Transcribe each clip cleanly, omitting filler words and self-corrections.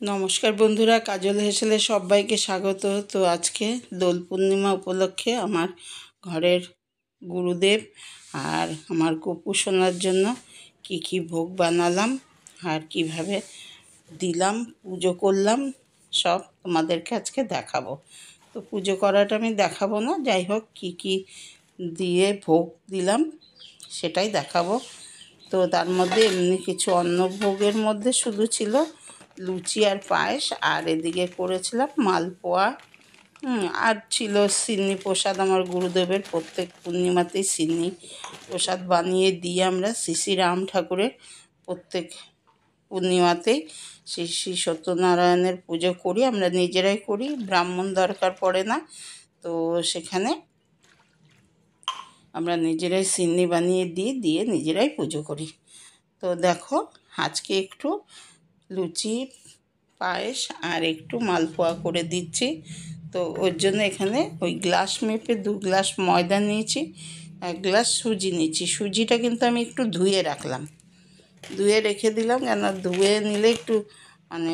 নমস্কার বন্ধুরা, কাজল হেসেলে সবাইকে স্বাগত। তো আজকে দোল পূর্ণিমা উপলক্ষে আমার ঘরের গুরুদেব আর আমার গোপু সোনার জন্য কি ভোগ বানালাম আর কিভাবে দিলাম, পুজো করলাম, সব তোমাদেরকে আজকে দেখাবো। তো পুজো করাটা আমি দেখাবো না, যাই হোক কি দিয়ে ভোগ দিলাম সেটাই দেখাবো। তো তার মধ্যে এমনি কিছু অন্নভোগের মধ্যে শুধু ছিল লুচি আর পায়েস, আর এদিকে করেছিলাম মালপোয়া। আর ছিল সিন্নি প্রসাদ। আমার গুরুদেবের প্রত্যেক পূর্ণিমাতেই সিন্নি প্রসাদ বানিয়ে দিই আমরা। শ্রী রাম ঠাকুরের প্রত্যেক পূর্ণিমাতেই শ্রী সত্যনারায়ণের পুজো করি, আমরা নিজেরাই করি, ব্রাহ্মণ দরকার পড়ে না। তো সেখানে আমরা নিজেরাই সিন্নি বানিয়ে দিয়ে নিজেরাই পুজো করি। তো দেখো, আজকে একটু লুচি, পায়েস আর একটু মালপোয়া করে দিচ্ছি। তো ওর জন্য এখানে ওই গ্লাস মেপে 2 গ্লাস ময়দা নিয়েছি, 1 গ্লাস সুজি নিয়েছি। সুজিটা কিন্তু আমি একটু ধুয়ে রাখলাম, ধুয়ে রেখে দিলাম, কেন ধুয়ে নিলে একটু মানে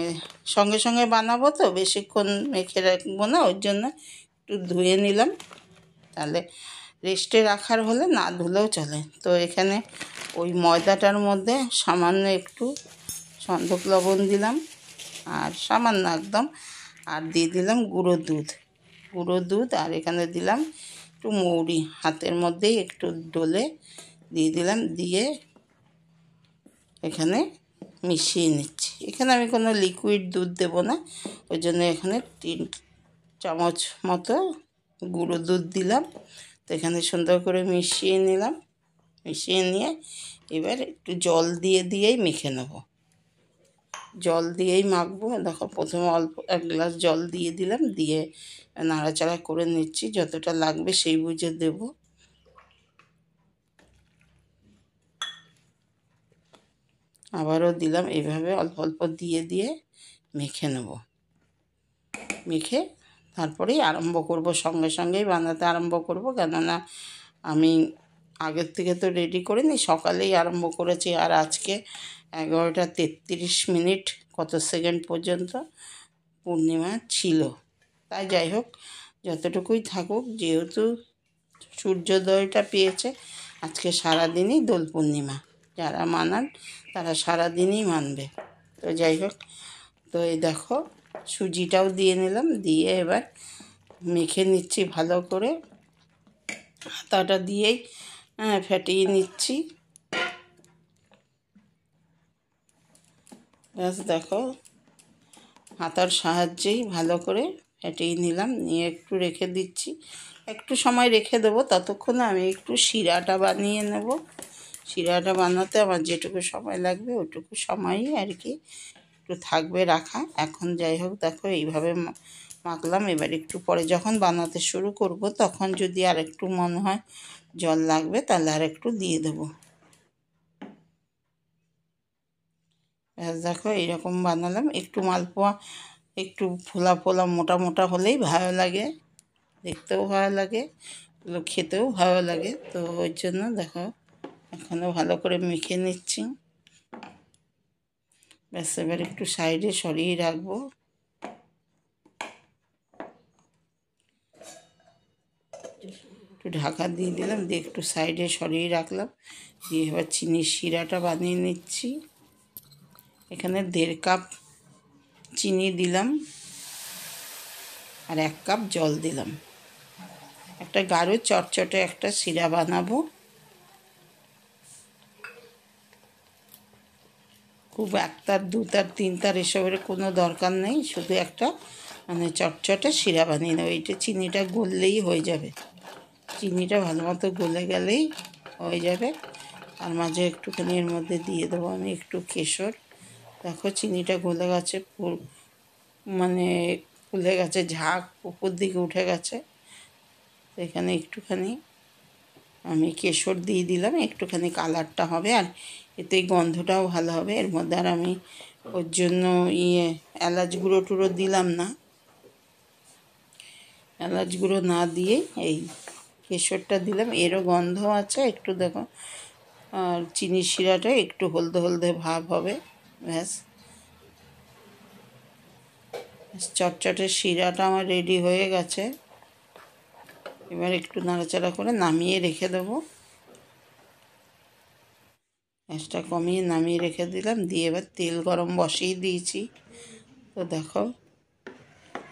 সঙ্গে সঙ্গে বানাবো তো বেশিক্ষণ মেখে রাখবো না, ওর জন্য একটু ধুয়ে নিলাম, তাহলে রেস্টে রাখার হলে না ধুলেও চলে। তো এখানে ওই ময়দাটার মধ্যে সামান্য একটু সন্ধক লবণ দিলাম, আর সামান্য একদম, আর দিয়ে দিলাম গুঁড়ো দুধ, আর এখানে দিলাম একটু মৌরি, হাতের মধ্যেই একটু ডলে দিয়ে দিলাম, দিয়ে এখানে মিশিয়ে নিচ্ছি। এখানে আমি কোনো লিকুইড দুধ দেব না, ওই জন্য এখানে 3 চামচ মতো গুঁড়ো দুধ দিলাম। তো এখানে সুন্দর করে মিশিয়ে নিলাম, মিশিয়ে নিয়ে এবার একটু জল দিয়েই মেখে নেব। জল দিয়েই মাখবো। দেখো, প্রথমে অল্প 1 গ্লাস জল দিয়ে দিলাম, দিয়ে নাড়াচাড়া করে নিচ্ছি, যতটা লাগবে সেই বুঝে দেব। আবারও দিলাম, এইভাবে অল্প অল্প দিয়ে মেখে নেব। মেখে তারপরেই আরম্ভ করব, সঙ্গে সঙ্গেই বানাতে আরম্ভ করব, কেননা আমি আগের থেকে তো রেডি করিনি, সকালেই আরম্ভ করেছি। আর আজকে 11টা 33 মিনিট কত সেকেন্ড পর্যন্ত পূর্ণিমা ছিল। তাই যাই হোক, যতটুকুই থাকুক, যেহেতু সূর্যোদয়টা পেয়েছে আজকে, সারাদিনই দোল পূর্ণিমা, যারা মানান তারা সারাদিনই মানবে। তো যাই হোক, তো এই দেখো সুজিটাও দিয়ে নিলাম, দিয়ে এবার মেখে নিচ্ছি ভালো করে, হাতাটা দিয়েই ফেটিয়ে নিচ্ছি। ব্যাস দেখো, হাতার সাহায্যেই ভালো করে ফেটিয়ে নিলাম, নিয়ে একটু রেখে দিচ্ছি। একটু সময় রেখে দেবো, ততক্ষণে আমি একটু শিরাটা বানিয়ে নেব। শিরাটা বানাতে আমার যেটুকু সময় লাগবে ওইটুকু সময়ই আর কি একটু থাকবে রাখা। এখন যাই হোক, দেখো এইভাবে মাখলাম। এবার একটু পরে যখন বানাতে শুরু করব, তখন যদি আর একটু মনে হয় জল লাগবে, তাহলে আর একটু দিয়ে দেবো। ব্যাস দেখো, এইরকম বানালাম। একটু মালপোয়া একটু ফোলা ফোলা মোটা মোটা হলেই ভালো লাগে, দেখতেও ভালো লাগে, খেতেও ভালো লাগে। তো ওই জন্য দেখো এখনও ভালো করে মেখে নিচ্ছি। ব্যাস এবার একটু সাইডে সরিয়ে রাখবো। একটু ঢাকা দিয়ে দিলাম, দিয়ে একটু সাইডে সরিয়ে রাখলাম, দিয়ে এবার চিনির শিরাটা বানিয়ে নিচ্ছি। এখানে 1.5 কাপ চিনি দিলাম, আর 1 কাপ জল দিলাম। একটা গাঢ় চটচটে একটা শিরা বানাবো। খুব 1 তার 2 তার 3 তার এসবের কোনো দরকার নেই, শুধু একটা মানে চটচটে শিরা বানিয়ে নেব। এইটা চিনিটা গললেই হয়ে যাবে, চিনিটা ভালো মতো গলে গেলেই হয়ে যাবে। তার মাঝে একটুখানি এর মধ্যে দিয়ে দেবো আমি একটু কেশর। দেখো চিনিটা গলে গেছে, মানে ফুলে গেছে, ঝাঁক উপর দিকে উঠে গেছে। তো এখানে একটুখানি আমি কেশর দিয়ে দিলাম, একটুখানি কালারটা হবে, আর এতে গন্ধটাও ভালো হবে। এর মধ্যে আর আমি ওর জন্য এলাচ গুঁড়ো টুড়ো দিলাম না। এলাচ গুঁড়ো না দিয়ে এই কেশরটা দিলাম, এরও গন্ধ আছে একটু, দেখো। আর চিনির শিরাটা একটু হলদে হলদে ভাব হবে। ব্যাস চটচটের শিরাটা আমার রেডি হয়ে গেছে। এবার একটু নাড়াচাড়া করে নামিয়ে রেখে দেবো। গ্যাসটা কমিয়ে নামিয়ে রেখে দিলাম, দিয়ে এবার তেল গরম বসিয়ে দিয়েছি। তো দেখো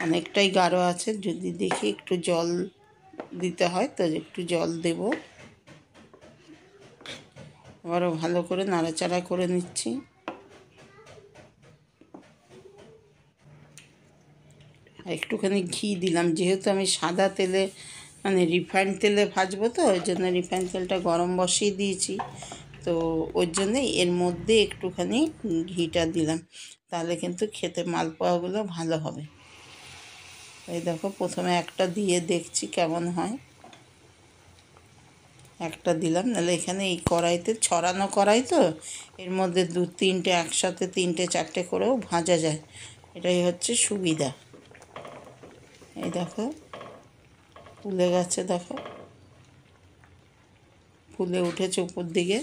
অনেকটাই গাঢ় আছে, যদি দেখি একটু জল দিতে হয় তো একটু জল দেব। আবারও ভালো করে নাড়াচাড়া করে নিচ্ছি। একটুখানি ঘি দিলাম, যেহেতু আমি সাদা তেলে মানে রিফাইন্ড তেলে ভাজবো, তো ওই জন্য রিফাইন্ড তেলটা গরম বসিয়ে দিয়েছি। তো ওর জন্যে এর মধ্যে একটুখানি ঘিটা দিলাম, তাহলে কিন্তু খেতে মালপোয়াগুলো ভালো হবে। এই দেখো প্রথমে একটা দিয়ে দেখছি কেমন হয়। একটা দিলাম, নাহলে এখানে এই কড়াইতে ছড়ানো কড়াই তো, এর মধ্যে 2-3টে একসাথে 3-4টে করেও ভাজা যায়, এটাই হচ্ছে সুবিধা। এই দেখো ফুলে গেছে, দেখো ফুলে উঠেছে উপর দিকে।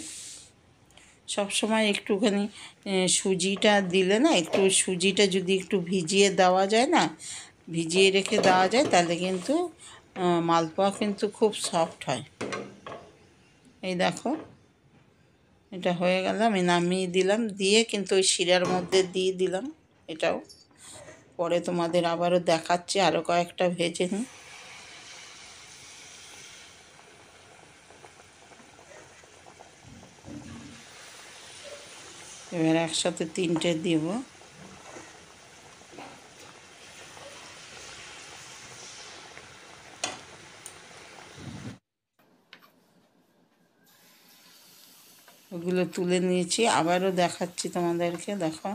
সব সময় একটুখানি সুজিটা দিলে না, একটু সুজিটা যদি একটু ভিজিয়ে দেওয়া যায় না, ভিজিয়ে রেখে দেওয়া যায়, তাহলে কিন্তু মালপোয়া কিন্তু খুব সফট হয়। এই দেখো এটা হয়ে গেল, আমি নামিয়ে দিলাম, দিয়ে কিন্তু ওই শিরার মধ্যে দিয়ে দিলাম। এটাও পরে তোমাদের আবারও দেখাচ্ছি, আরও কয়েকটা ভেজে নিই। এবার একসাথে 3টে দিব। ওগুলো তুলে নিয়েছি, আবারও দেখাচ্ছি তোমাদেরকে, দেখো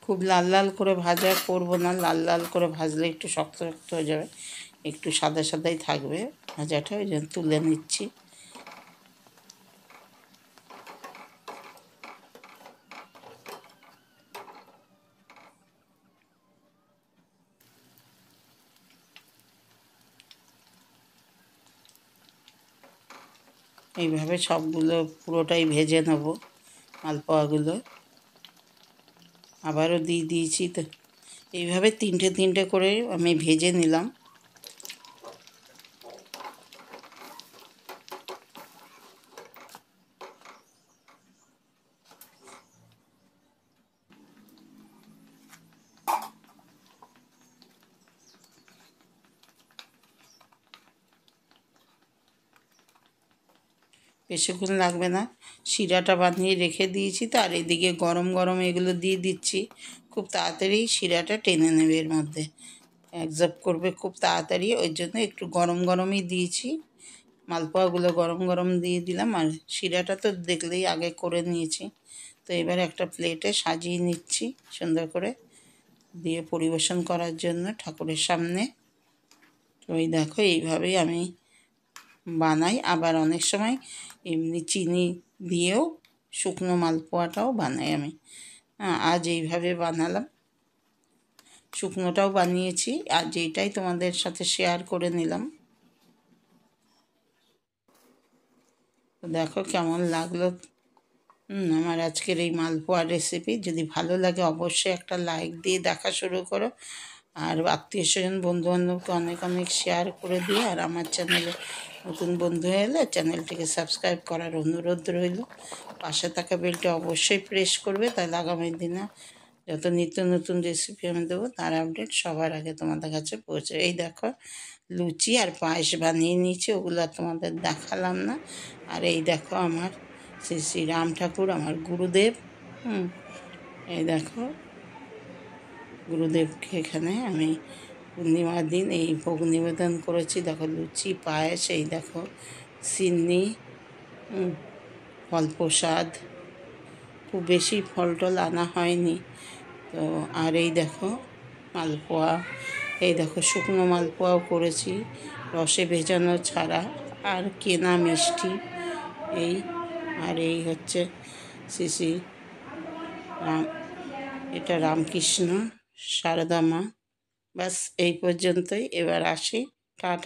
খুব লাল লাল করে ভাজা করব না, লাল লাল করে ভাজলে একটু শক্ত শক্ত হয়ে যাবে, একটু সাদা সাদাই থাকবে ভাজাটা, ওই জন্য তুলে নিচ্ছি। এইভাবে সবগুলো পুরোটাই ভেজে নেব মালপোয়াগুলো। আবারও দিয়ে দিয়েছি, তো এইভাবে 3টে করে আমি ভেজে নিলাম। বেশিক্ষণ লাগবে না, শিরাটা বানিয়ে রেখে দিয়েছি, তো আর এদিকে গরম গরম এগুলো দিয়ে দিচ্ছি। খুব তাড়াতাড়ি শিরাটা টেনে নেবে, এর মধ্যে অ্যাবজর্ব করবে খুব তাড়াতাড়ি, ওই জন্য একটু গরম গরমই দিয়েছি। মালপোয়াগুলো গরম গরম দিয়ে দিলাম, আর শিরাটা তো দেখলেই আগে করে নিয়েছি। তো এবার একটা প্লেটে সাজিয়ে নিচ্ছি সুন্দর করে, দিয়ে পরিবেশন করার জন্য ঠাকুরের সামনে। ওই দেখো এইভাবেই আমি বানাই, আবার অনেক সময় এমনি চিনি দিয়েও শুকনো মালপোয়াটাও বানাই আমি। আজ এইভাবে বানালাম, শুকনোটাও বানিয়েছি, আজ এইটাই তোমাদের সাথে শেয়ার করে নিলাম। তো দেখো কেমন লাগলো আমার আজকের এই মালপোয়া রেসিপি। যদি ভালো লাগে অবশ্যই একটা লাইক দিয়ে দেখা শুরু করো, আর আত্মীয় স্বজন বন্ধুবান্ধবকে অনেক অনেক শেয়ার করে দিয়ে, আর আমার চ্যানেলে নতুন বন্ধু এলে চ্যানেলটিকে সাবস্ক্রাইব করার অনুরোধ রইল। পাশে থাকা বেলটা অবশ্যই প্রেস করবে, তাহলে আগামী দিনে যত নিত্য নতুন রেসিপি আমি দেবো তার আপডেট সবার আগে তোমাদের কাছে পৌঁছে। এই দেখো লুচি আর পায়েস বানিয়ে নিয়েছি, ওগুলো আর তোমাদের দেখালাম না। আর এই দেখো আমার শ্রী শ্রী রাম ঠাকুর, আমার গুরুদেব। এই দেখো গুরুদেবকে এখানে আমি পূর্ণিমার দিন এই ভোগ নিবেদন করেছি। দেখো লুচি পায়েস, এই দেখো সিন্নি, ফল প্রসাদ, খুব বেশি ফল টল আনা হয়নি। তো আর এই দেখো মালপোয়া, এই দেখো শুকনো মালপোয়াও করেছি রসে ভেজানো ছাড়া, আর কেনা মিষ্টি, এই আর এই হচ্ছে শ্রী শ্রী রাম, এটা রামকৃষ্ণ, সারদা মা। ব্যাস এই পর্যন্তই, এবার আসি, টাটা।